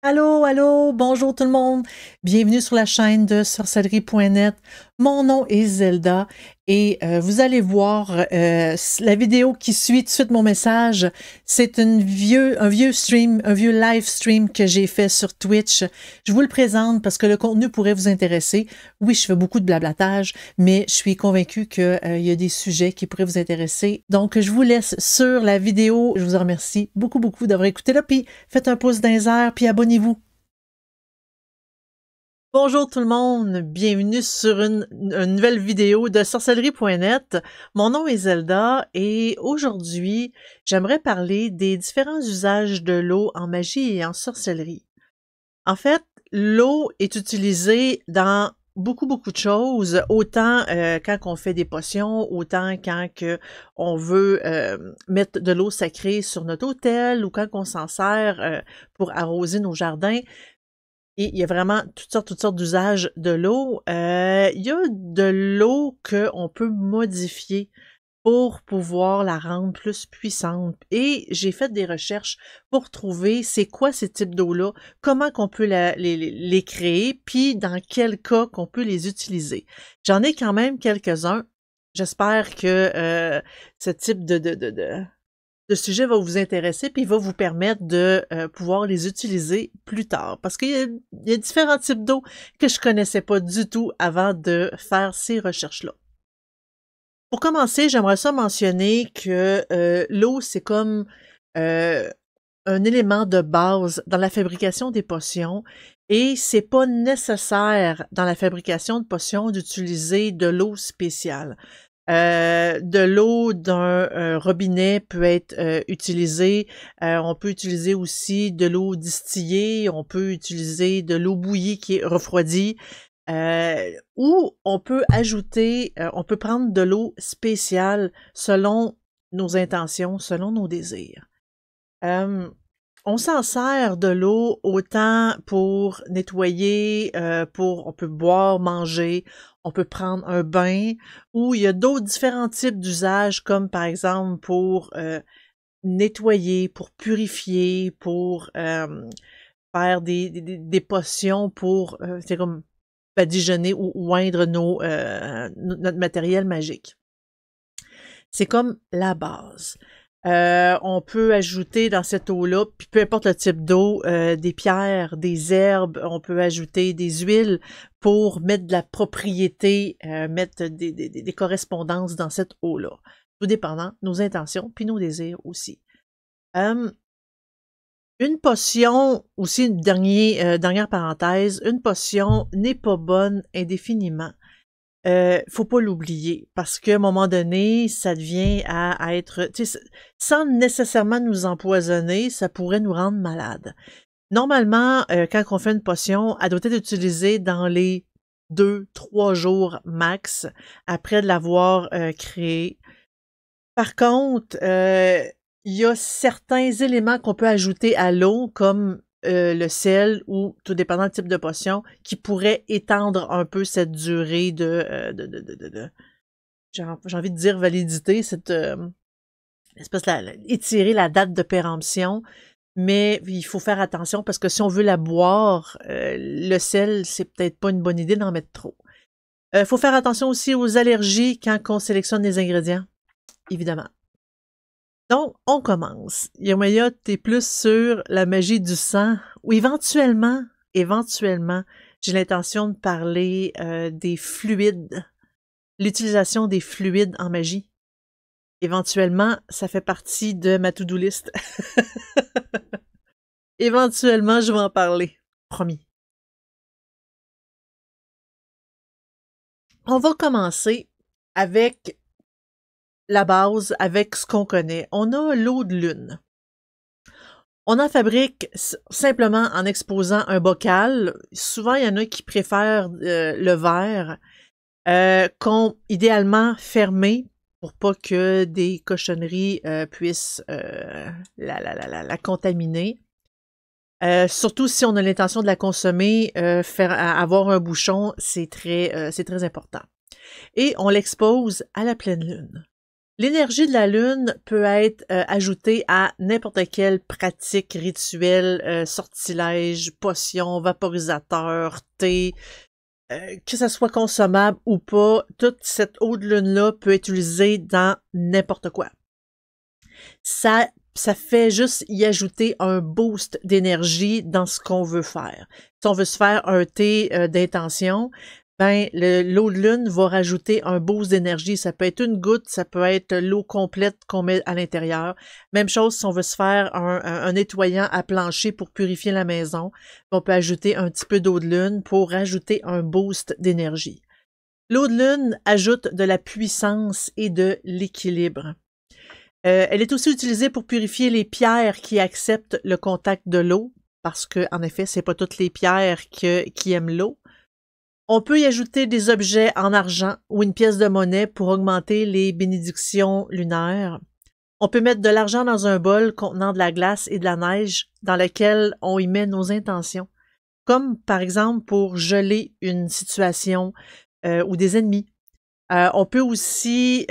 Allô, allô, bonjour tout le monde. Bienvenue sur la chaîne de sorcellerie.net. Mon nom est Zelda et vous allez voir la vidéo qui suit tout de suite mon message. C'est un vieux stream, un vieux live stream que j'ai fait sur Twitch. Je vous le présente parce que le contenu pourrait vous intéresser. Oui, je fais beaucoup de blablatage, mais je suis convaincue qu'il y a des sujets qui pourraient vous intéresser. Donc, je vous laisse sur la vidéo. Je vous en remercie beaucoup, beaucoup d'avoir écouté là. Puis, faites un pouce dans les airs, puis abonnez-vous. Bonjour tout le monde, bienvenue sur une nouvelle vidéo de sorcellerie.net. Mon nom est Zelda et aujourd'hui, j'aimerais parler des différents usages de l'eau en magie et en sorcellerie. En fait, l'eau est utilisée dans beaucoup de choses, autant quand on fait des potions, autant quand on veut mettre de l'eau sacrée sur notre autel ou quand on s'en sert pour arroser nos jardins. Et il y a vraiment toutes sortes d'usages de l'eau. Il y a de l'eau qu'on peut modifier pour pouvoir la rendre plus puissante. Et j'ai fait des recherches pour trouver c'est quoi ces types d'eau-là, comment qu'on peut les créer, puis dans quel cas qu'on peut les utiliser. J'en ai quand même quelques-uns. J'espère que ce type de sujet va vous intéresser puis va vous permettre de pouvoir les utiliser plus tard. Parce qu'il y a différents types d'eau que je connaissais pas du tout avant de faire ces recherches-là. Pour commencer, j'aimerais ça mentionner que l'eau, c'est comme euh, un élément de base dans la fabrication des potions et c'est pas nécessaire dans la fabrication de potions d'utiliser de l'eau spéciale. De l'eau d'un robinet peut être utilisée. On peut utiliser aussi de l'eau distillée. On peut utiliser de l'eau bouillie qui est refroidie. Ou on peut ajouter, on peut prendre de l'eau spéciale selon nos intentions, selon nos désirs. On s'en sert de l'eau autant pour nettoyer, on peut boire, manger, on peut prendre un bain, ou il y a d'autres différents types d'usages, comme par exemple pour nettoyer, pour purifier, pour faire des potions pour, c'est comme badigeonner ou oindre notre matériel magique. C'est comme la base. On peut ajouter dans cette eau-là, puis peu importe le type d'eau, des pierres, des herbes, on peut ajouter des huiles pour mettre de la propriété, mettre des correspondances dans cette eau-là. Tout dépendant de nos intentions, puis nos désirs aussi. Une potion, aussi une dernière parenthèse, une potion n'est pas bonne indéfiniment. Faut pas l'oublier parce qu'à un moment donné, ça devient à être, tu sais, sans nécessairement nous empoisonner, ça pourrait nous rendre malades. Normalement, quand on fait une potion, elle doit être utilisée dans les 2-3 jours max après de l'avoir créée. Par contre, il y a certains éléments qu'on peut ajouter à l'eau, comme le sel ou, tout dépendant du type de potion, qui pourrait étendre un peu cette durée j'ai envie de dire validité, cette espèce étirer la date de péremption. Mais il faut faire attention parce que si on veut la boire, le sel, c'est peut-être pas une bonne idée d'en mettre trop. Faut faire attention aussi aux allergies quand on sélectionne les ingrédients, évidemment. Donc, on commence. Yomaya, t'es plus sur la magie du sang, ou éventuellement, j'ai l'intention de parler des fluides, l'utilisation des fluides en magie. Éventuellement, ça fait partie de ma to-do list. Éventuellement, je vais en parler. Promis. On va commencer avec la base, avec ce qu'on connaît. On a l'eau de lune. On en fabrique simplement en exposant un bocal. Souvent, il y en a qui préfèrent le verre, idéalement fermé pour pas que des cochonneries puissent la contaminer. Surtout si on a l'intention de la consommer, avoir un bouchon, c'est très important. Et on l'expose à la pleine lune. L'énergie de la lune peut être ajoutée à n'importe quelle pratique, rituel, sortilège, potion, vaporisateur, thé, que ça soit consommable ou pas, toute cette eau de lune-là peut être utilisée dans n'importe quoi. Ça fait juste y ajouter un boost d'énergie dans ce qu'on veut faire. Si on veut se faire un thé d'intention, ben l'eau de lune va rajouter un boost d'énergie. Ça peut être une goutte, ça peut être l'eau complète qu'on met à l'intérieur. Même chose si on veut se faire un nettoyant à plancher pour purifier la maison, on peut ajouter un petit peu d'eau de lune pour rajouter un boost d'énergie. L'eau de lune ajoute de la puissance et de l'équilibre. Elle est aussi utilisée pour purifier les pierres qui acceptent le contact de l'eau, parce que, en effet, c'est pas toutes les pierres qui aiment l'eau. On peut y ajouter des objets en argent ou une pièce de monnaie pour augmenter les bénédictions lunaires. On peut mettre de l'argent dans un bol contenant de la glace et de la neige dans lequel on y met nos intentions, comme par exemple pour geler une situation ou des ennemis. On peut aussi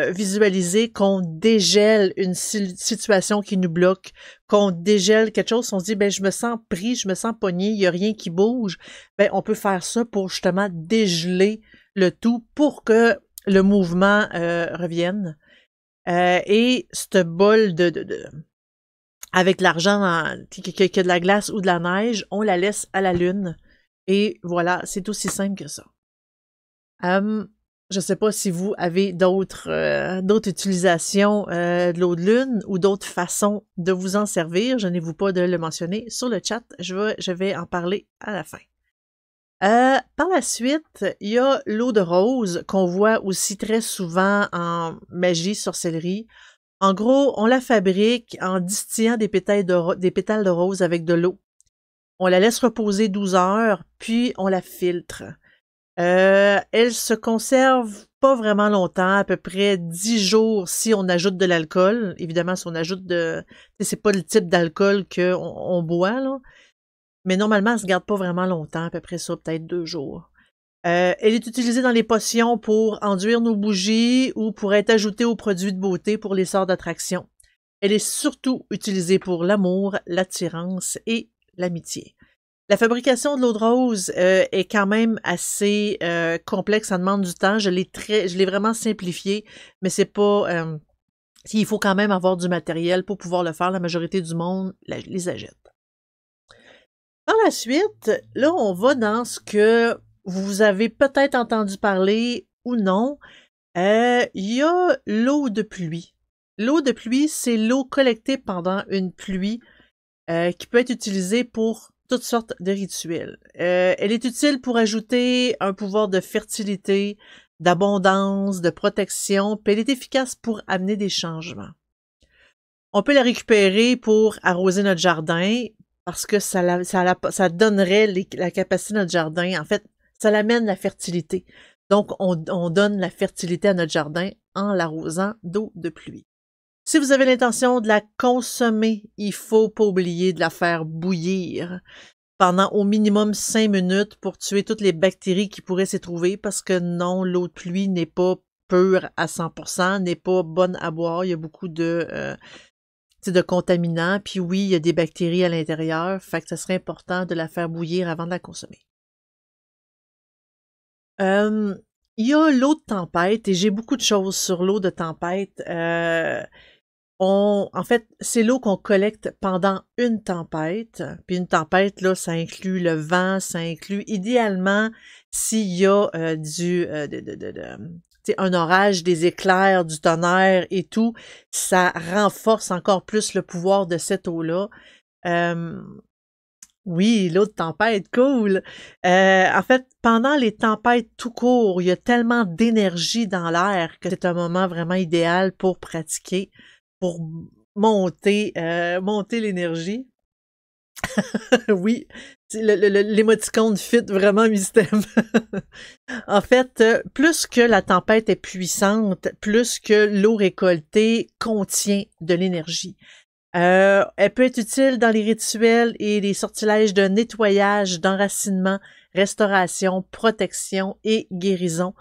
visualiser qu'on dégèle une situation qui nous bloque, qu'on dégèle quelque chose, on se dit, ben je me sens pris, je me sens pogné, il n'y a rien qui bouge. Ben on peut faire ça pour justement dégeler le tout pour que le mouvement revienne. Et ce bol avec l'argent qui a de la glace ou de la neige, on la laisse à la lune. Et voilà, c'est aussi simple que ça. Je ne sais pas si vous avez d'autres utilisations de l'eau de lune ou d'autres façons de vous en servir. Je n'ai-vous pas de le mentionner sur le chat. Je vais en parler à la fin. Par la suite, il y a l'eau de rose qu'on voit aussi très souvent en magie, sorcellerie. En gros, on la fabrique en distillant des pétales de rose avec de l'eau. On la laisse reposer 12 heures, puis on la filtre. Elle se conserve pas vraiment longtemps, à peu près 10 jours si on ajoute de l'alcool. Évidemment, si on ajoute c'est pas le type d'alcool qu'on boit, là. Mais normalement, elle se garde pas vraiment longtemps, à peu près ça, peut-être 2 jours. Elle est utilisée dans les potions pour enduire nos bougies ou pour être ajoutée aux produits de beauté pour les sorts d'attraction. Elle est surtout utilisée pour l'amour, l'attirance et l'amitié. La fabrication de l'eau de rose est quand même assez complexe, ça demande du temps. Je l'ai vraiment simplifié, mais c'est pas. Il faut quand même avoir du matériel pour pouvoir le faire. La majorité du monde les achète. Par la suite, là, on va dans ce que vous avez peut-être entendu parler ou non. Il y a l'eau de pluie. L'eau de pluie, c'est l'eau collectée pendant une pluie qui peut être utilisée pour toutes sortes de rituels. Elle est utile pour ajouter un pouvoir de fertilité, d'abondance, de protection, puis elle est efficace pour amener des changements. On peut la récupérer pour arroser notre jardin parce que ça donnerait la capacité de notre jardin. En fait, ça l'amène la fertilité. Donc, on donne la fertilité à notre jardin en l'arrosant d'eau de pluie. Si vous avez l'intention de la consommer, il faut pas oublier de la faire bouillir pendant au minimum 5 minutes pour tuer toutes les bactéries qui pourraient s'y trouver parce que non, l'eau de pluie n'est pas pure à 100%, n'est pas bonne à boire. Il y a beaucoup de contaminants. Puis oui, il y a des bactéries à l'intérieur. Fait que ça serait important de la faire bouillir avant de la consommer. Il y a l'eau de tempête et j'ai beaucoup de choses sur l'eau de tempête. En fait, c'est l'eau qu'on collecte pendant une tempête. Puis une tempête, là, ça inclut le vent, ça inclut idéalement s'il y a un orage, des éclairs, du tonnerre et tout, ça renforce encore plus le pouvoir de cette eau-là. Oui, l'eau de tempête, cool. En fait, pendant les tempêtes tout court, il y a tellement d'énergie dans l'air que c'est un moment vraiment idéal pour pratiquer, pour monter l'énergie. Oui, l'émoticône fit vraiment Mystem. En fait, plus que la tempête est puissante, plus que l'eau récoltée contient de l'énergie. Elle peut être utile dans les rituels et les sortilèges de nettoyage, d'enracinement, restauration, protection et guérison.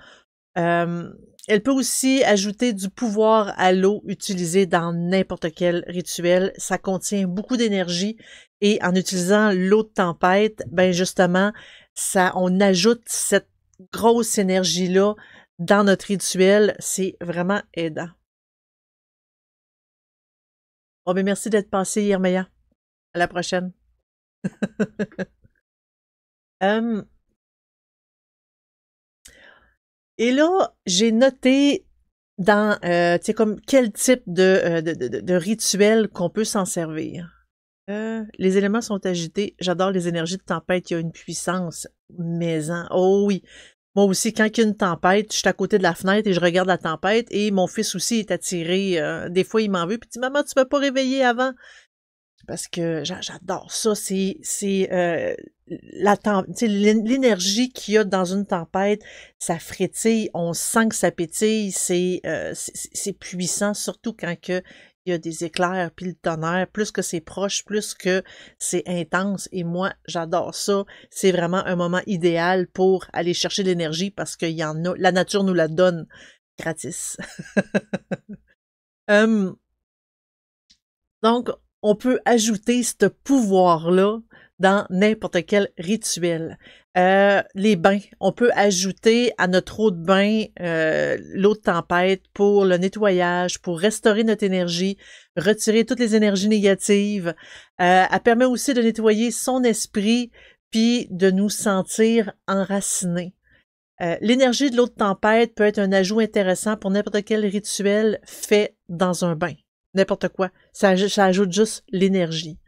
Elle Elle peut aussi ajouter du pouvoir à l'eau utilisée dans n'importe quel rituel. Ça contient beaucoup d'énergie et en utilisant l'eau de tempête, ben justement, on ajoute cette grosse énergie-là dans notre rituel. C'est vraiment aidant. Bon, ben merci d'être passé, Yermeya. À la prochaine. Et là, j'ai noté dans, tu sais, comme quel type de rituel qu'on peut s'en servir. Les éléments sont agités. J'adore les énergies de tempête. Il y a une puissance maison. Oh oui. Moi aussi, quand il y a une tempête, je suis à côté de la fenêtre et je regarde la tempête et mon fils aussi est attiré. Des fois, il m'en veut. Puis il dit, maman, tu m'as pas réveillé avant. Parce que j'adore ça. C'est l'énergie qu'il y a dans une tempête. Ça frétille. On sent que ça pétille. C'est puissant, surtout quand il y a des éclairs puis le tonnerre, plus que c'est proche, plus que c'est intense. Et moi, j'adore ça. C'est vraiment un moment idéal pour aller chercher l'énergie parce qu'il y en a. La nature nous la donne gratis. Donc, on peut ajouter ce pouvoir-là dans n'importe quel rituel. Les bains, on peut ajouter à notre eau de bain l'eau de tempête pour le nettoyage, pour restaurer notre énergie, retirer toutes les énergies négatives. Elle permet aussi de nettoyer son esprit puis de nous sentir enracinés. L'énergie de l'eau de tempête peut être un ajout intéressant pour n'importe quel rituel fait dans un bain. N'importe quoi. Ça ajoute juste l'énergie.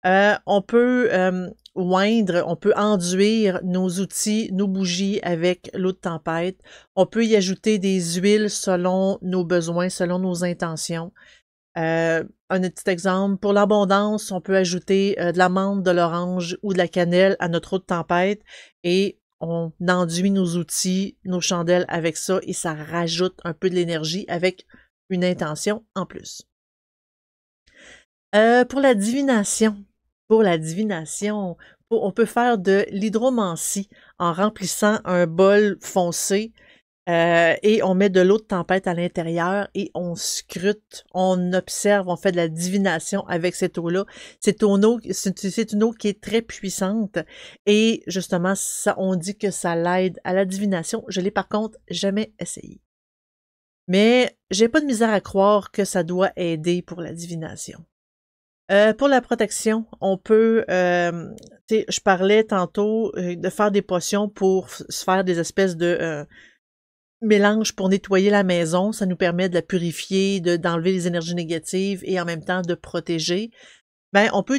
On peut oindre, on peut enduire nos outils, nos bougies avec l'eau de tempête. On peut y ajouter des huiles selon nos besoins, selon nos intentions. Un petit exemple, pour l'abondance, on peut ajouter de l'amande, de l'orange ou de la cannelle à notre eau de tempête et on enduit nos outils, nos chandelles avec ça et ça rajoute un peu de l'énergie avec une intention en plus. Pour la divination, on peut faire de l'hydromancie en remplissant un bol foncé et on met de l'eau de tempête à l'intérieur et on scrute, on observe, on fait de la divination avec cette eau-là. C'est une eau qui est très puissante et justement, on dit que ça l'aide à la divination. Je l'ai par contre jamais essayé. Mais j'ai pas de misère à croire que ça doit aider pour la divination. Pour la protection, on peut, je parlais tantôt de faire des potions pour se faire des espèces de mélanges pour nettoyer la maison. Ça nous permet de la purifier, d'enlever les énergies négatives et en même temps de protéger. Ben, on peut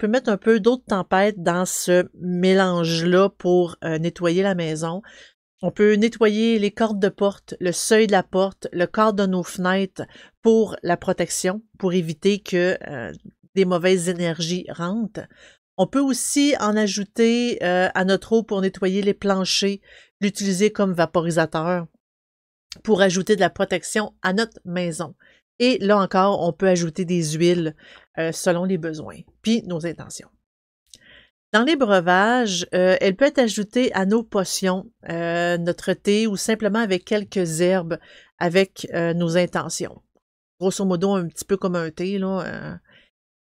mettre un peu d'eau de tempête dans ce mélange-là pour nettoyer la maison. On peut nettoyer les cordes de porte, le seuil de la porte, le cadre de nos fenêtres pour la protection, pour éviter que des mauvaises énergies rentrent. On peut aussi en ajouter à notre eau pour nettoyer les planchers, l'utiliser comme vaporisateur pour ajouter de la protection à notre maison. Et là encore, on peut ajouter des huiles selon les besoins, puis nos intentions. Dans les breuvages, elle peut être ajoutée à nos potions, notre thé ou simplement avec quelques herbes avec nos intentions. Grosso modo, un petit peu comme un thé, là.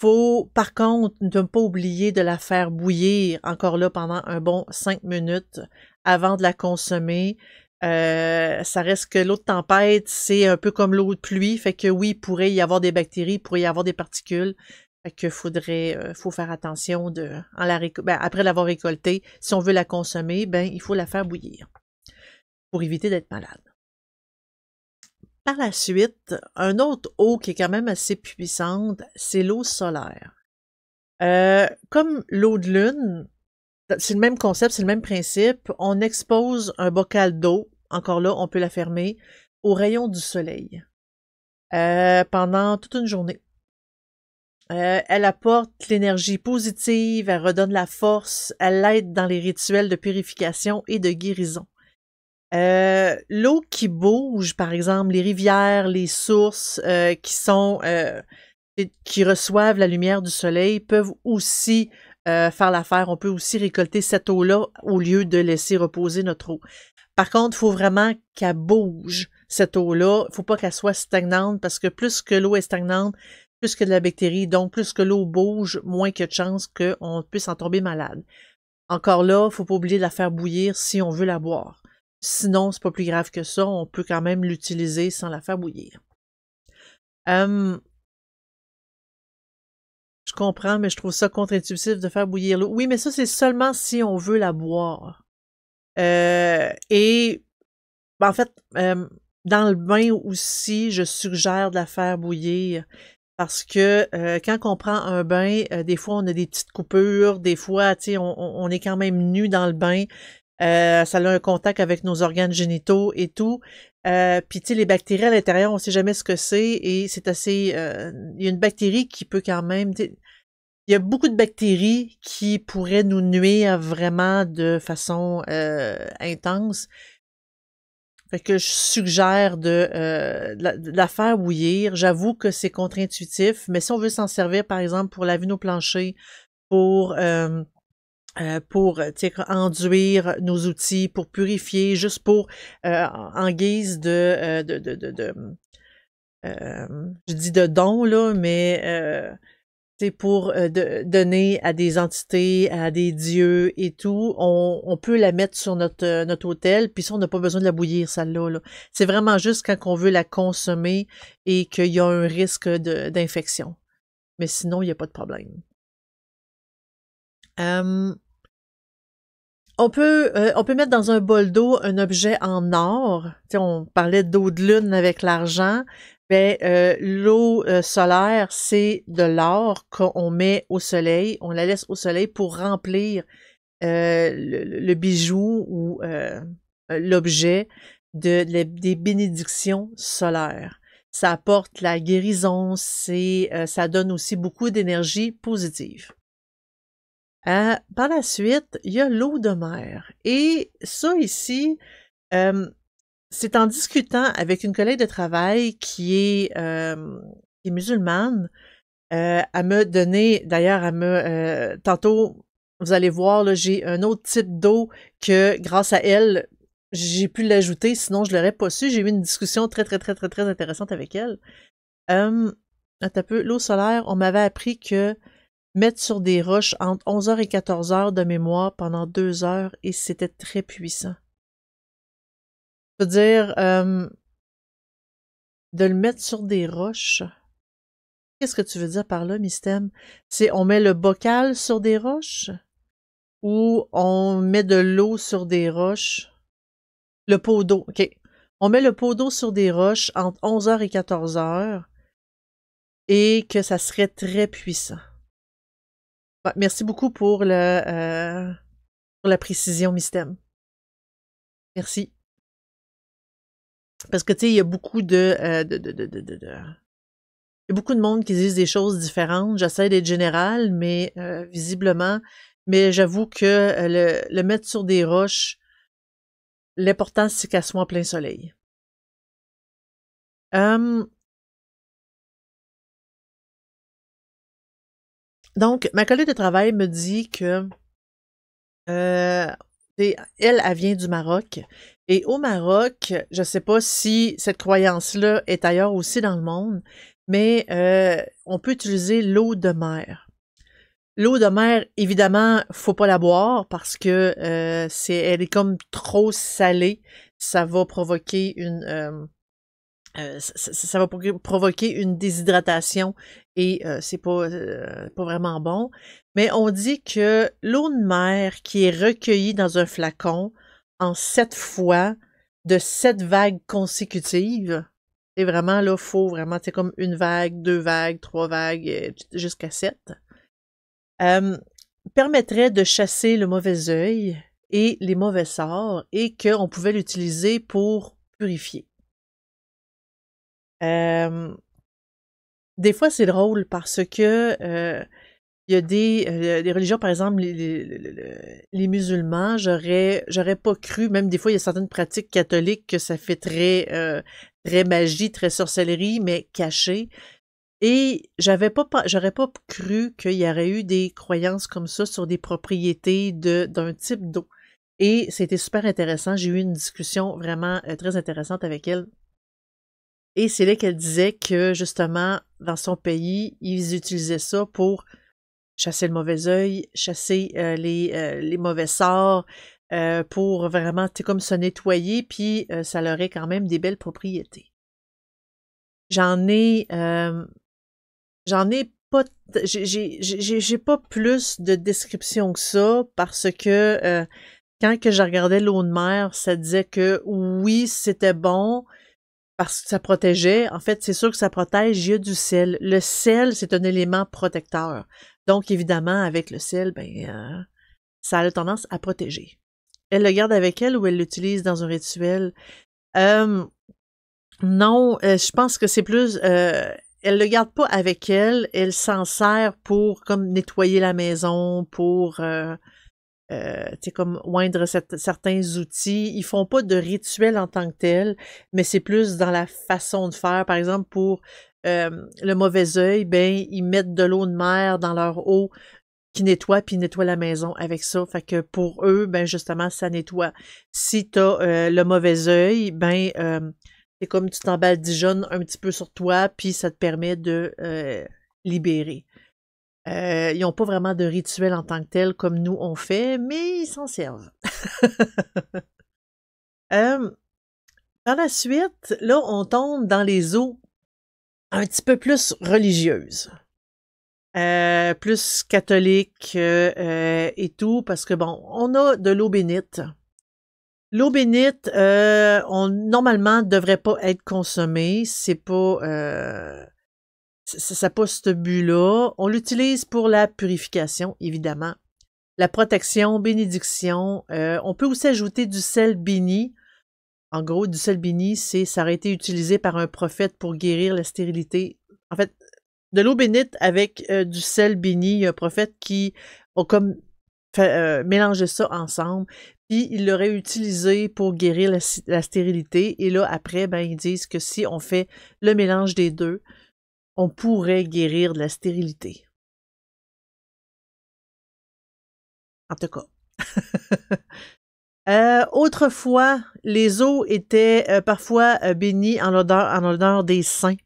Faut, par contre, ne pas oublier de la faire bouillir encore là pendant un bon 5 minutes avant de la consommer. Ça reste que l'eau de tempête, c'est un peu comme l'eau de pluie, fait que oui, il pourrait y avoir des bactéries, il pourrait y avoir des particules. Fait que faut faire attention après l'avoir récoltée, si on veut la consommer, ben il faut la faire bouillir pour éviter d'être malade. Par la suite, un autre eau qui est quand même assez puissante, c'est l'eau solaire. Comme l'eau de lune, c'est le même concept, c'est le même principe. On expose un bocal d'eau, encore là, on peut la fermer, aux rayons du soleil pendant toute une journée. Elle apporte l'énergie positive, elle redonne la force, elle aide dans les rituels de purification et de guérison. L'eau qui bouge, par exemple, les rivières, les sources qui reçoivent la lumière du soleil peuvent aussi faire l'affaire. On peut aussi récolter cette eau-là au lieu de laisser reposer notre eau. Par contre, il faut vraiment qu'elle bouge, cette eau-là. Il ne faut pas qu'elle soit stagnante parce que plus que l'eau est stagnante, plus que de la bactérie, donc plus que l'eau bouge, moins qu'il y a de chances qu'on puisse en tomber malade. Encore là, il ne faut pas oublier de la faire bouillir si on veut la boire. Sinon, c'est pas plus grave que ça, on peut quand même l'utiliser sans la faire bouillir. Je comprends, mais je trouve ça contre-intuitif de faire bouillir l'eau. Oui, mais ça, c'est seulement si on veut la boire. Et en fait, dans le bain aussi, je suggère de la faire bouillir parce que quand on prend un bain, des fois on a des petites coupures, des fois, tu sais, on est quand même nu dans le bain. Ça a un contact avec nos organes génitaux et tout. Puis tu sais, les bactéries à l'intérieur, on sait jamais ce que c'est et c'est assez. Il y a une bactérie qui peut quand même. Il y a beaucoup de bactéries qui pourraient nous nuire vraiment de façon intense. Fait que je suggère de la faire bouillir. J'avoue que c'est contre-intuitif, mais si on veut s'en servir, par exemple, pour laver nos planchers, pour enduire nos outils, pour purifier, juste pour en guise je dis de don, là, mais c'est pour donner à des entités, à des dieux et tout, on peut la mettre sur notre autel, puis ça, on n'a pas besoin de la bouillir, celle-là. Là. C'est vraiment juste quand on veut la consommer et qu'il y a un risque d'infection. Mais sinon, il n'y a pas de problème. On peut mettre dans un bol d'eau un objet en or. T'sais, on parlait d'eau de lune avec l'argent. Ben, l'eau solaire, c'est de l'or qu'on met au soleil. On la laisse au soleil pour remplir le bijou ou l'objet des bénédictions solaires. Ça apporte la guérison, ça donne aussi beaucoup d'énergie positive. Par la suite, il y a l'eau de mer. Et ça ici, c'est en discutant avec une collègue de travail qui est musulmane. Elle m'a donné, d'ailleurs, tantôt, vous allez voir, là, j'ai un autre type d'eau que, grâce à elle, j'ai pu l'ajouter, sinon je l'aurais pas su. J'ai eu une discussion très, très, très, très, très intéressante avec elle. Un peu, l'eau solaire, on m'avait appris que mettre sur des roches entre 11h et 14h de mémoire pendant 2 heures et c'était très puissant. Je veux dire, de le mettre sur des roches. Qu'est-ce que tu veux dire par là, Mystème? C'est on met le bocal sur des roches? Ou on met de l'eau sur des roches? Le pot d'eau, OK. On met le pot d'eau sur des roches entre 11h et 14h et que ça serait très puissant. Ouais, merci beaucoup pour la précision, Mystème. Merci. Parce que, tu sais, il y a beaucoup il y a beaucoup de monde qui disent des choses différentes. J'essaie d'être générale, mais visiblement, mais j'avoue que le mettre sur des roches, l'important, c'est qu'elle soit en plein soleil. Donc, ma collègue de travail me dit que elle vient du Maroc. Et au Maroc, je ne sais pas si cette croyance-là est ailleurs aussi dans le monde, mais on peut utiliser l'eau de mer. L'eau de mer, évidemment, faut pas la boire parce que elle est comme trop salée. Ça va provoquer ça va provoquer une déshydratation et c'est pas vraiment bon. Mais on dit que l'eau de mer qui est recueillie dans un flacon en 7 fois de 7 vagues consécutives, et vraiment là, faut vraiment, c'est comme 1 vague, 2 vagues, 3 vagues, jusqu'à 7, permettrait de chasser le mauvais œil et les mauvais sorts et qu'on pouvait l'utiliser pour purifier. Des fois, c'est drôle parce que il y a des religions, par exemple, les musulmans, j'aurais pas cru, même des fois, il y a certaines pratiques catholiques que ça fait très magie, très sorcellerie, mais cachée. Et j'aurais pas cru qu'il y aurait eu des croyances comme ça sur des propriétés d'un type d'eau. Et c'était super intéressant. J'ai eu une discussion vraiment très intéressante avec elle. Et c'est là qu'elle disait que, justement, dans son pays, ils utilisaient ça pour chasser le mauvais œil, chasser les mauvais sorts, pour vraiment, tu sais, comme se nettoyer, puis ça leur aurait quand même des belles propriétés. J'en ai pas, j'ai pas plus de description que ça, parce que quand que je regardais l'eau de mer, ça disait que oui, c'était bon, parce que ça protégeait. En fait, c'est sûr que ça protège, il y a du sel. Le sel, c'est un élément protecteur. Donc, évidemment, avec le sel, ça a tendance à protéger. Elle le garde avec elle ou elle l'utilise dans un rituel? Non, je pense que c'est plus... elle le garde pas avec elle, elle s'en sert pour comme nettoyer la maison, pour... tu sais, comme oindre certains outils. Ils font pas de rituel en tant que tel, mais c'est plus dans la façon de faire. Par exemple, pour le mauvais œil, ils mettent de l'eau de mer dans leur eau qui nettoie, puis ils nettoient la maison avec ça. Fait que pour eux, justement, ça nettoie. Si t'as le mauvais œil, c'est comme tu t'embadigeonnes un petit peu sur toi, puis ça te permet de libérer. Ils n'ont pas vraiment de rituel en tant que tel comme nous on fait, mais ils s'en servent. Par la suite, là, on tombe dans les eaux un petit peu plus religieuses. Plus catholiques et tout, parce que bon, on a de l'eau bénite. L'eau bénite, normalement, devrait pas être consommée. C'est pas... ça n'a pas ce but-là. On l'utilise pour la purification, évidemment. La protection, bénédiction. On peut aussi ajouter du sel béni. En gros, du sel béni, ça aurait été utilisé par un prophète pour guérir la stérilité. En fait, de l'eau bénite avec du sel béni, il y a un prophète qui a comme mélangé ça ensemble, puis il l'aurait utilisé pour guérir la stérilité. Et là, après, ils disent que si on fait le mélange des deux, on pourrait guérir de la stérilité. En tout cas. Autrefois, les eaux étaient parfois bénies en l'honneur des saints.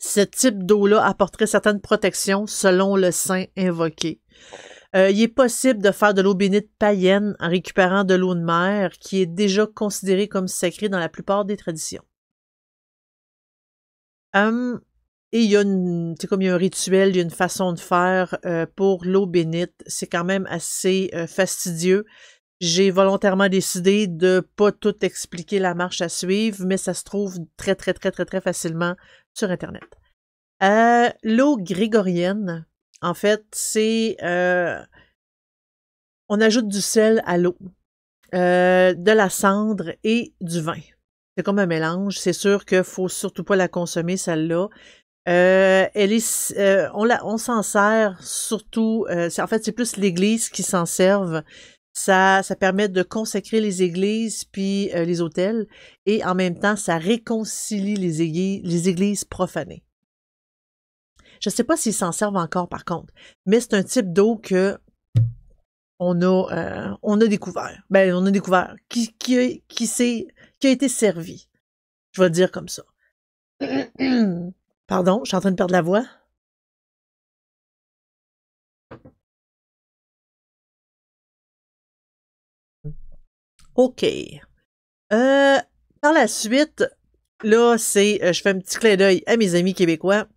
Ce type d'eau-là apporterait certaines protections selon le saint invoqué. Il est possible de faire de l'eau bénite païenne en récupérant de l'eau de mer qui est déjà considérée comme sacrée dans la plupart des traditions. Et il y a il y a un rituel, il y a une façon de faire pour l'eau bénite. C'est quand même assez fastidieux. J'ai volontairement décidé de pas tout expliquer la marche à suivre, mais ça se trouve très, très, très, très, très facilement sur Internet. L'eau grégorienne, en fait, c'est... on ajoute du sel à l'eau, de la cendre et du vin. C'est comme un mélange. C'est sûr qu'il faut surtout pas la consommer, celle-là. On s'en sert surtout... en fait, c'est plus l'Église qui s'en serve. Ça permet de consacrer les églises puis les hôtels, et en même temps, ça réconcilie les églises profanées. Je ne sais pas s'ils s'en servent encore, par contre, mais c'est un type d'eau que on a découvert. On a découvert qui a été servi. Je vais le dire comme ça. Pardon, je suis en train de perdre la voix. OK. Par la suite, là, je fais un petit clin d'œil à mes amis québécois.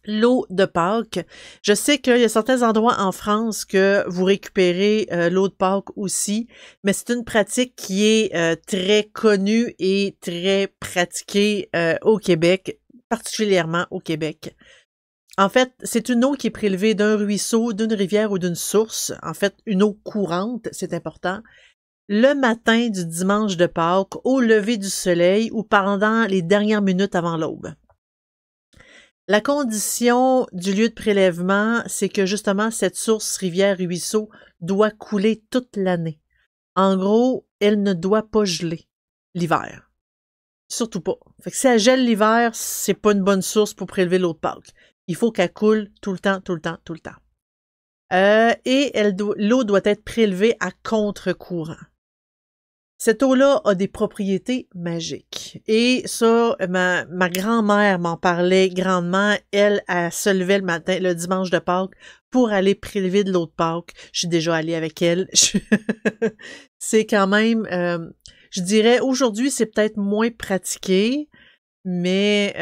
L'eau de Pâques. Je sais qu'il y a certains endroits en France que vous récupérez l'eau de Pâques aussi, mais c'est une pratique qui est très connue et très pratiquée au Québec, particulièrement au Québec. En fait, c'est une eau qui est prélevée d'un ruisseau, d'une rivière ou d'une source. En fait, une eau courante, c'est important. Le matin du dimanche de Pâques, au lever du soleil ou pendant les dernières minutes avant l'aube. La condition du lieu de prélèvement, c'est que justement cette source, rivière, ruisseau doit couler toute l'année. En gros, elle ne doit pas geler l'hiver. Surtout pas. Fait que si elle gèle l'hiver, c'est pas une bonne source pour prélever l'eau de Pâques. Il faut qu'elle coule tout le temps, tout le temps, tout le temps. Et l'eau doit être prélevée à contre-courant. Cette eau-là a des propriétés magiques. Et ça, ma grand-mère m'en parlait grandement. Elle se levait le matin, le dimanche de Pâques, pour aller prélever de l'eau de Pâques. Je suis déjà allée avec elle. C'est quand même, je dirais, aujourd'hui, c'est peut-être moins pratiqué, mais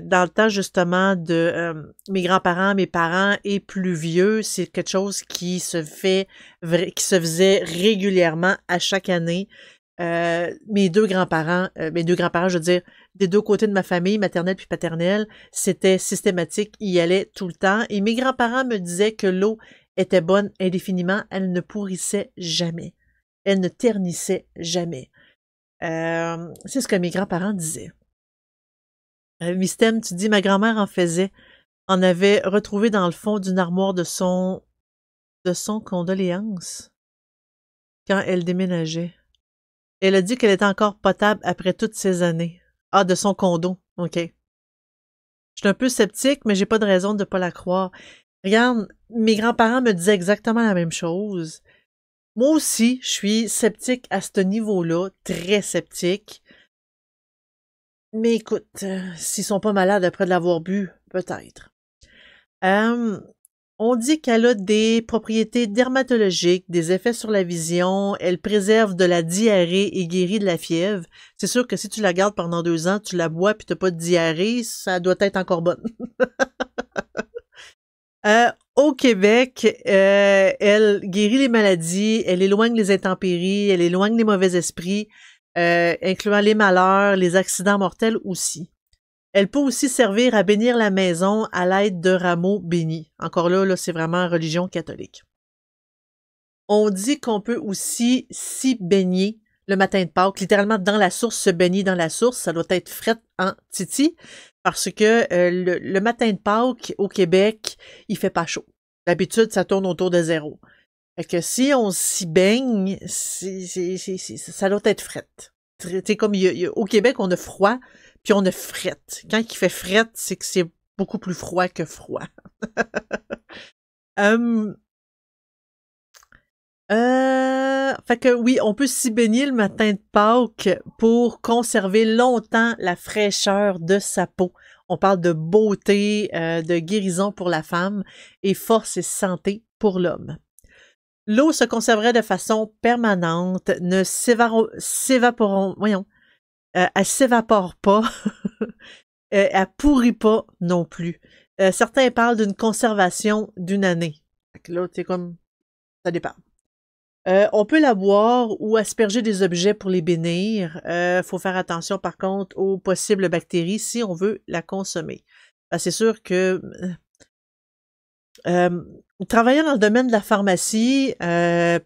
dans le temps, justement, de mes grands-parents, mes parents et plus vieux, c'est quelque chose qui se faisait régulièrement à chaque année. Mes deux grands-parents, je veux dire, des deux côtés de ma famille, maternelle puis paternelle, c'était systématique, ils y allaient tout le temps. Et mes grands-parents me disaient que l'eau était bonne indéfiniment, elle ne pourrissait jamais. Elle ne ternissait jamais. C'est ce que mes grands-parents disaient. Mystème, tu dis, ma grand-mère en avait retrouvé dans le fond d'une armoire de son condoléance quand elle déménageait. Elle a dit qu'elle était encore potable après toutes ces années. Ah, de son condo, ok. Je suis un peu sceptique, mais j'ai pas de raison de pas la croire. Regarde, mes grands-parents me disaient exactement la même chose. Moi aussi, je suis sceptique à ce niveau-là, très sceptique. Mais écoute, s'ils sont pas malades après de l'avoir bu, peut-être. On dit qu'elle a des propriétés dermatologiques, des effets sur la vision, elle préserve de la diarrhée et guérit de la fièvre. C'est sûr que si tu la gardes pendant 2 ans, tu la bois puis t'as pas de diarrhée, ça doit être encore bonne. Au Québec, elle guérit les maladies, elle éloigne les intempéries, elle éloigne les mauvais esprits, incluant les malheurs, les accidents mortels aussi. Elle peut aussi servir à bénir la maison à l'aide de rameaux bénis. Encore là, c'est vraiment religion catholique. On dit qu'on peut aussi s'y baigner le matin de Pâques, littéralement dans la source, se baigner dans la source. Ça doit être fret en titi, parce que le matin de Pâques, au Québec, il fait pas chaud. D'habitude, ça tourne autour de 0. Fait que si on s'y baigne, ça doit être fret. C'est comme au Québec, on a froid, puis on a frette. Quand il fait frette, c'est que c'est beaucoup plus froid que froid. Fait que oui, on peut s'y baigner le matin de Pâques pour conserver longtemps la fraîcheur de sa peau. On parle de beauté, de guérison pour la femme et force et santé pour l'homme. L'eau se conserverait de façon permanente, elle s'évapore pas, elle pourrit pas non plus. Certains parlent d'une conservation d'une année. Fait que là, c'est comme, ça dépend. On peut la boire ou asperger des objets pour les bénir. Faut faire attention par contre aux possibles bactéries si on veut la consommer. C'est sûr que travaillant dans le domaine de la pharmacie,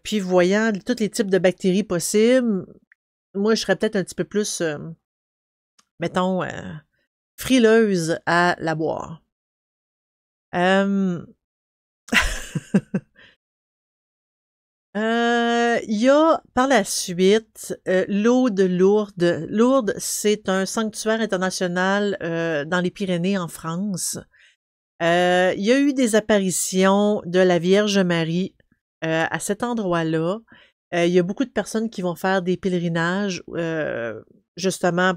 puis voyant tous les types de bactéries possibles, moi je serais peut-être un petit peu plus, mettons, frileuse à la boire. Il y a par la suite l'eau de Lourdes. Lourdes, c'est un sanctuaire international dans les Pyrénées en France. Il y a eu des apparitions de la Vierge Marie à cet endroit-là. Il y a beaucoup de personnes qui vont faire des pèlerinages, justement,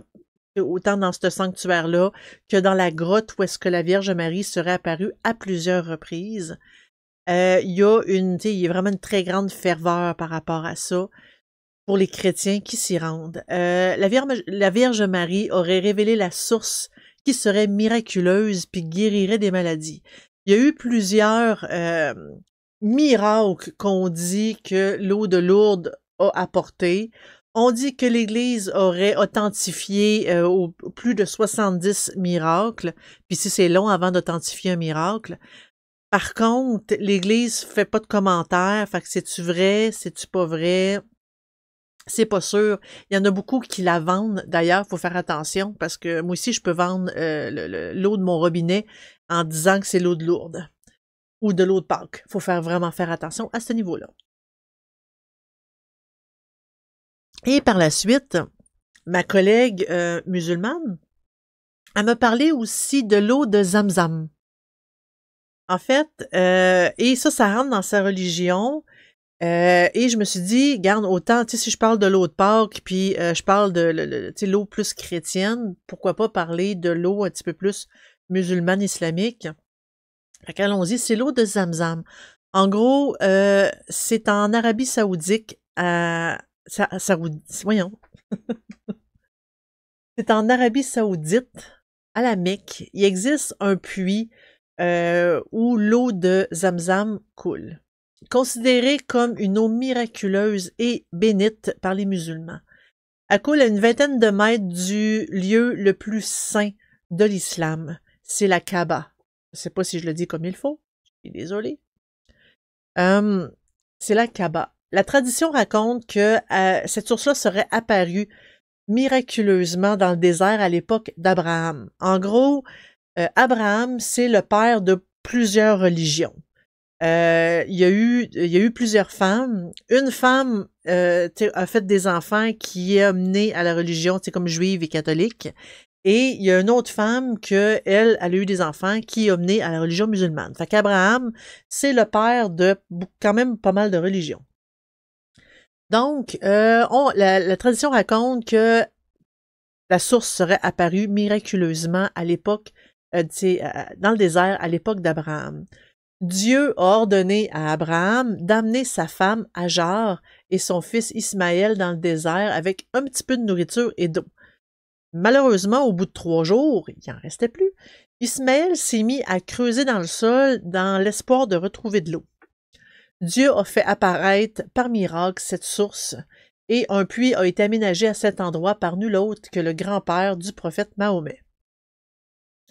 autant dans ce sanctuaire-là que dans la grotte où est-ce que la Vierge Marie serait apparue à plusieurs reprises. Il y a vraiment une très grande ferveur par rapport à ça pour les chrétiens qui s'y rendent. La Vierge Marie aurait révélé la source qui serait miraculeuse puis guérirait des maladies. Il y a eu plusieurs miracles qu'on dit que l'eau de Lourdes a apporté. On dit que l'Église aurait authentifié plus de 70 miracles, puis si c'est long avant d'authentifier un miracle. Par contre, l'Église fait pas de commentaires, fait que c'est-tu vrai, c'est-tu pas vrai, c'est pas sûr. Il y en a beaucoup qui la vendent, d'ailleurs, faut faire attention, parce que moi aussi, je peux vendre l'eau de mon robinet en disant que c'est l'eau de Lourdes ou de l'eau de Pâques. Faut vraiment faire attention à ce niveau-là. Et par la suite, ma collègue musulmane, elle m'a parlé aussi de l'eau de Zamzam. En fait, et ça rentre dans sa religion. Et je me suis dit, garde, autant, tu sais, si je parle de l'eau de Pâques, puis je parle de tu sais, l'eau plus chrétienne, pourquoi pas parler de l'eau un petit peu plus musulmane islamique. Fait qu'allons-y, c'est l'eau de Zamzam. En gros, c'est en Arabie Saoudite, voyons. C'est en Arabie Saoudite, à la Mecque. Il existe un puits où l'eau de Zamzam coule, considérée comme une eau miraculeuse et bénite par les musulmans. Elle coule à une vingtaine de mètres du lieu le plus saint de l'islam. C'est la Kaaba. Je ne sais pas si je le dis comme il faut. Je suis désolée. C'est la Kaaba. La tradition raconte que cette source-là serait apparue miraculeusement dans le désert à l'époque d'Abraham. En gros, Abraham, c'est le père de plusieurs religions. Il y a eu plusieurs femmes. Une femme a fait des enfants qui est amenée à la religion, comme juive et catholique. Et il y a une autre femme elle a eu des enfants qui est amenée à la religion musulmane. Fait qu'Abraham, c'est le père de quand même pas mal de religions. Donc, la tradition raconte que la source serait apparue miraculeusement à l'époque, dans le désert, à l'époque d'Abraham. Dieu a ordonné à Abraham d'amener sa femme Hajar et son fils Ismaël dans le désert avec un petit peu de nourriture et d'eau. Malheureusement, au bout de 3 jours, il n'en restait plus. Ismaël s'est mis à creuser dans le sol dans l'espoir de retrouver de l'eau. Dieu a fait apparaître par miracle cette source et un puits a été aménagé à cet endroit par nul autre que le grand-père du prophète Mahomet.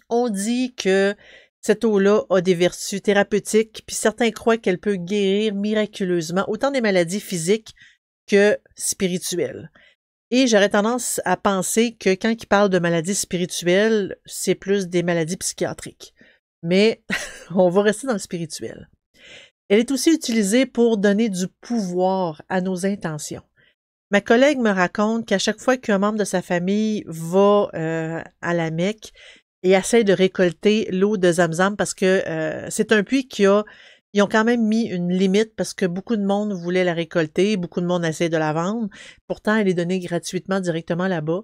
On dit que cette eau-là a des vertus thérapeutiques, puis certains croient qu'elle peut guérir miraculeusement autant des maladies physiques que spirituelles. Et j'aurais tendance à penser que quand il parle de maladies spirituelles, c'est plus des maladies psychiatriques. Mais on va rester dans le spirituel. Elle est aussi utilisée pour donner du pouvoir à nos intentions. Ma collègue me raconte qu'à chaque fois qu'un membre de sa famille va à la Mecque et essaie de récolter l'eau de Zamzam parce que c'est un puits ils ont quand même mis une limite parce que beaucoup de monde voulait la récolter, beaucoup de monde essaie de la vendre. Pourtant, elle est donnée gratuitement directement là-bas.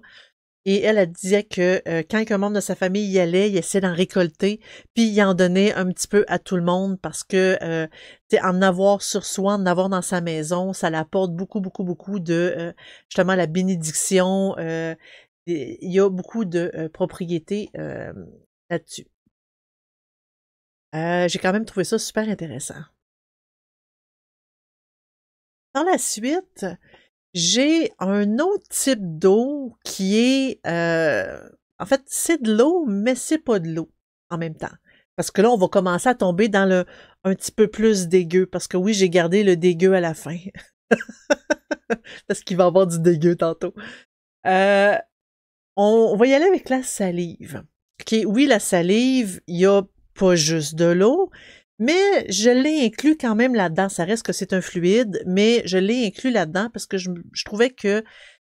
Et elle disait que quand un membre de sa famille y allait, il essayait d'en récolter, puis il en donnait un petit peu à tout le monde parce que en avoir sur soi, en avoir dans sa maison, ça l'apporte beaucoup, beaucoup, beaucoup de justement la bénédiction. Il y a beaucoup de propriétés là-dessus. J'ai quand même trouvé ça super intéressant. Par la suite, j'ai un autre type d'eau qui est... en fait, c'est de l'eau, mais c'est pas de l'eau en même temps. Parce que là, on va commencer à tomber dans le un petit peu plus dégueu. Parce que oui, j'ai gardé le dégueu à la fin. Parce qu'il va y avoir du dégueu tantôt. On va y aller avec la salive. Okay, oui, la salive, il n'y a pas juste de l'eau, mais je l'ai inclus quand même là-dedans. Ça reste que c'est un fluide, mais je l'ai inclus là-dedans parce que je trouvais que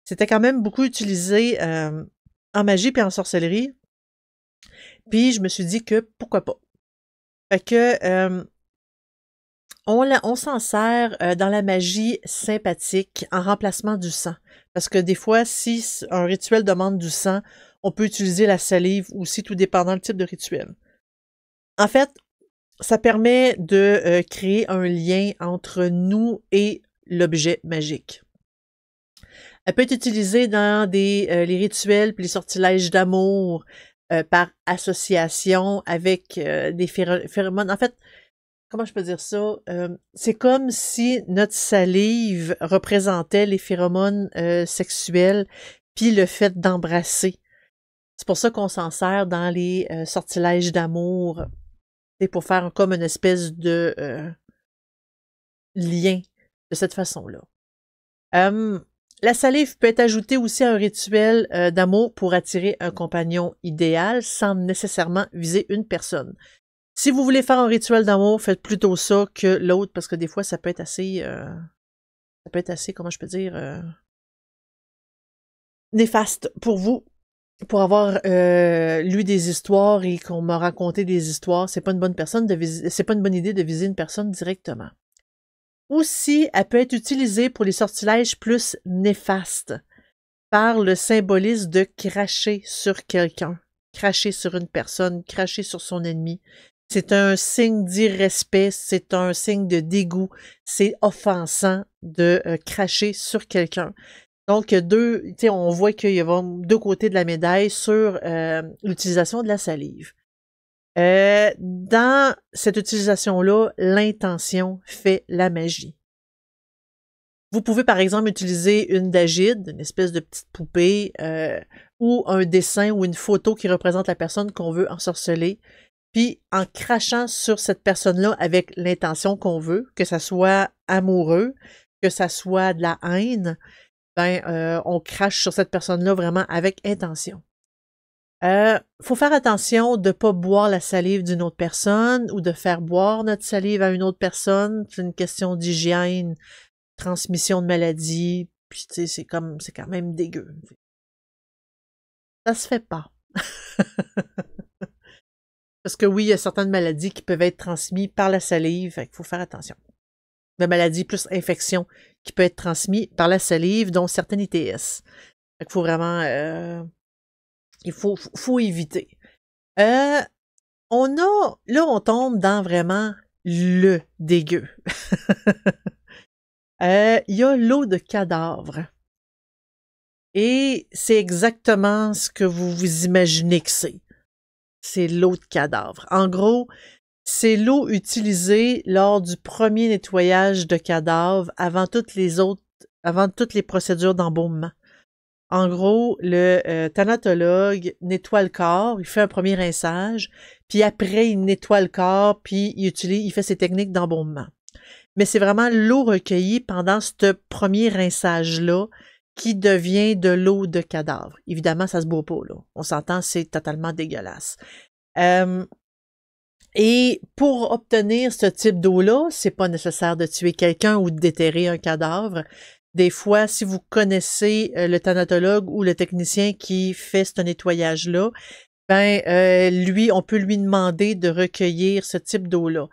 c'était quand même beaucoup utilisé en magie et en sorcellerie. Puis je me suis dit que pourquoi pas. Fait que on s'en sert dans la magie sympathique en remplacement du sang. Parce que des fois, si un rituel demande du sang, on peut utiliser la salive aussi, tout dépendant du type de rituel. En fait, ça permet de créer un lien entre nous et l'objet magique. Elle peut être utilisée dans les rituels puis les sortilèges d'amour par association avec des phéromones. En fait, comment je peux dire ça? C'est comme si notre salive représentait les phéromones sexuels puis le fait d'embrasser. C'est pour ça qu'on s'en sert dans les sortilèges d'amour. C'est pour faire comme une espèce de lien de cette façon-là. La salive peut être ajoutée aussi à un rituel d'amour pour attirer un compagnon idéal sans nécessairement viser une personne. Si vous voulez faire un rituel d'amour, faites plutôt ça que l'autre parce que des fois ça peut être assez comment je peux dire néfaste pour vous. pour avoir lu des histoires et qu'on m'a raconté des histoires, c'est pas une bonne personne c'est pas une bonne idée de viser une personne directement. Aussi, elle peut être utilisée pour les sortilèges plus néfastes, par le symbolisme de cracher sur quelqu'un, cracher sur une personne, cracher sur son ennemi. C'est un signe d'irrespect, c'est un signe de dégoût, c'est offensant de cracher sur quelqu'un. Donc, on voit qu'il y a deux côtés de la médaille sur l'utilisation de la salive. Dans cette utilisation-là, l'intention fait la magie. Vous pouvez, par exemple, utiliser une dagide, une espèce de petite poupée, ou un dessin ou une photo qui représente la personne qu'on veut ensorceler, puis en crachant sur cette personne-là avec l'intention qu'on veut, que ça soit amoureux, que ça soit de la haine, on crache sur cette personne-là vraiment avec intention. Faut faire attention de pas boire la salive d'une autre personne ou de faire boire notre salive à une autre personne. C'est une question d'hygiène, transmission de maladie, puis tu sais, c'est quand même dégueu. Ça se fait pas. Parce que oui, il y a certaines maladies qui peuvent être transmises par la salive, fait qu'il faut faire attention. De maladies plus infections qui peuvent être transmises par la salive, dont certaines ITS. Fait qu'il faut vraiment il faut éviter. Là, on tombe dans vraiment le dégueu. Il y a l'eau de cadavre. Et c'est exactement ce que vous vous imaginez que c'est. C'est l'eau de cadavre. En gros, c'est l'eau utilisée lors du premier nettoyage de cadavre avant toutes les procédures d'embaumement. En gros, le thanatologue nettoie le corps, il fait un premier rinçage, puis après, il nettoie le corps, puis il fait ses techniques d'embaumement. Mais c'est vraiment l'eau recueillie pendant ce premier rinçage-là qui devient de l'eau de cadavre. Évidemment, ça se boit pas, là. On s'entend, c'est totalement dégueulasse. Et pour obtenir ce type d'eau-là, c'est pas nécessaire de tuer quelqu'un ou de déterrer un cadavre. Des fois, si vous connaissez le thanatologue ou le technicien qui fait ce nettoyage-là, on peut lui demander de recueillir ce type d'eau-là.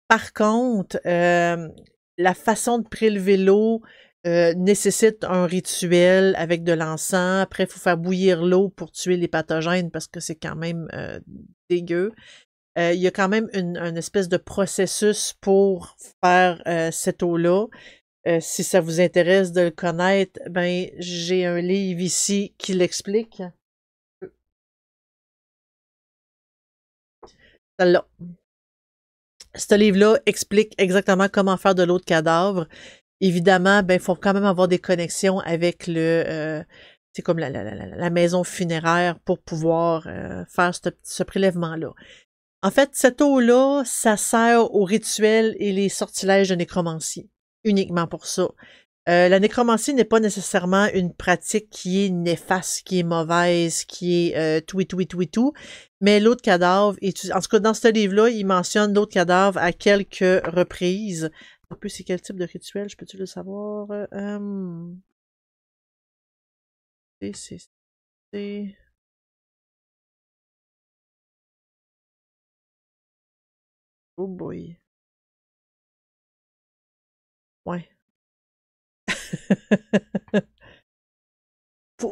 Par contre, la façon de prélever l'eau nécessite un rituel avec de l'encens. Après, il faut faire bouillir l'eau pour tuer les pathogènes parce que c'est quand même dégueu. Il y a quand même une espèce de processus pour faire cette eau-là. Si ça vous intéresse de le connaître, j'ai un livre ici qui l'explique. Celle-là. Ce livre-là explique exactement comment faire de l'eau de cadavre. Évidemment, il faut quand même avoir des connexions avec c'est comme la maison funéraire pour pouvoir faire ce prélèvement-là. En fait, cette eau-là, ça sert aux rituels et les sortilèges de nécromancie. Uniquement pour ça. La nécromancie n'est pas nécessairement une pratique qui est néfaste, qui est mauvaise, qui est tout, mais l'eau de cadavre, en tout cas dans ce livre-là, il mentionne l'eau de cadavre à quelques reprises. En plus, c'est quel type de rituel, je peux-tu le savoir? C'est... Oh boy. Ouais.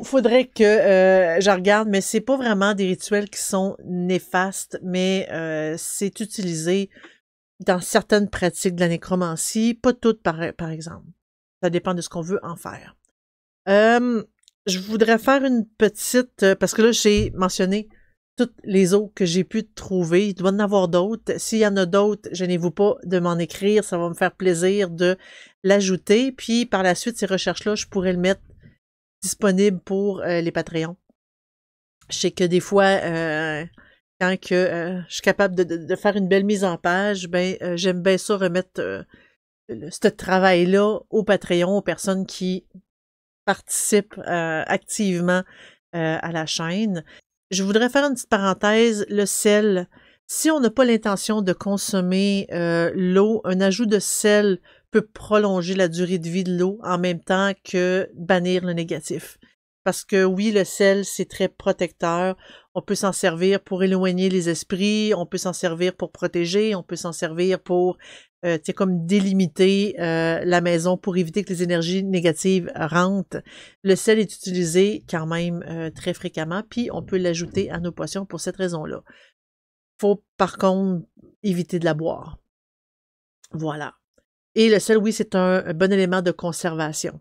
Faudrait que je regarde, mais c'est pas vraiment des rituels qui sont néfastes, mais c'est utilisé dans certaines pratiques de la nécromancie, pas toutes par exemple. Ça dépend de ce qu'on veut en faire. Je voudrais faire une petite, parce que là j'ai mentionné toutes les eaux que j'ai pu trouver. Il doit y en avoir d'autres. S'il y en a d'autres, gênez-vous pas de m'en écrire. Ça va me faire plaisir de l'ajouter. Puis par la suite, ces recherches-là, je pourrais le mettre disponible pour les Patreons. Je sais que des fois, quand je suis capable de faire une belle mise en page, j'aime bien ça remettre ce travail-là au Patreon, aux personnes qui participent activement à la chaîne. Je voudrais faire une petite parenthèse, le sel. Si on n'a pas l'intention de consommer l'eau, un ajout de sel peut prolonger la durée de vie de l'eau en même temps que bannir le négatif. parce que oui, le sel, c'est très protecteur. On peut s'en servir pour éloigner les esprits, on peut s'en servir pour protéger, on peut s'en servir pour, tu sais, comme délimiter la maison pour éviter que les énergies négatives rentrent. Le sel est utilisé quand même très fréquemment, puis on peut l'ajouter à nos potions pour cette raison-là. Faut par contre éviter de la boire. Voilà. Et le sel, oui, c'est un bon élément de conservation.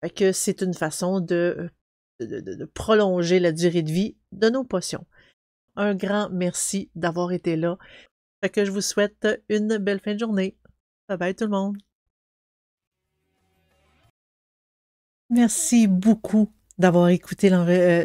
Fait que c'est une façon de prolonger la durée de vie de nos potions. Un grand merci d'avoir été là. Fait que je vous souhaite une belle fin de journée. Bye bye tout le monde. Merci beaucoup d'avoir écouté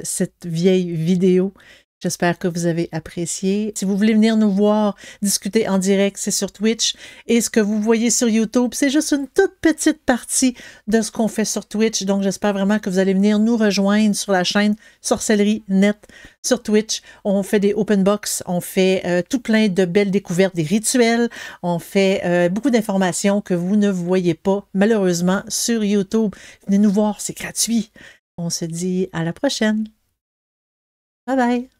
cette vieille vidéo. J'espère que vous avez apprécié. Si vous voulez venir nous voir discuter en direct, c'est sur Twitch. Et ce que vous voyez sur YouTube, c'est juste une toute petite partie de ce qu'on fait sur Twitch. Donc, j'espère vraiment que vous allez venir nous rejoindre sur la chaîne Sorcellerie Net sur Twitch. On fait des open box, on fait tout plein de belles découvertes, des rituels. On fait beaucoup d'informations que vous ne voyez pas, malheureusement, sur YouTube. Venez nous voir, c'est gratuit. On se dit à la prochaine. Bye bye!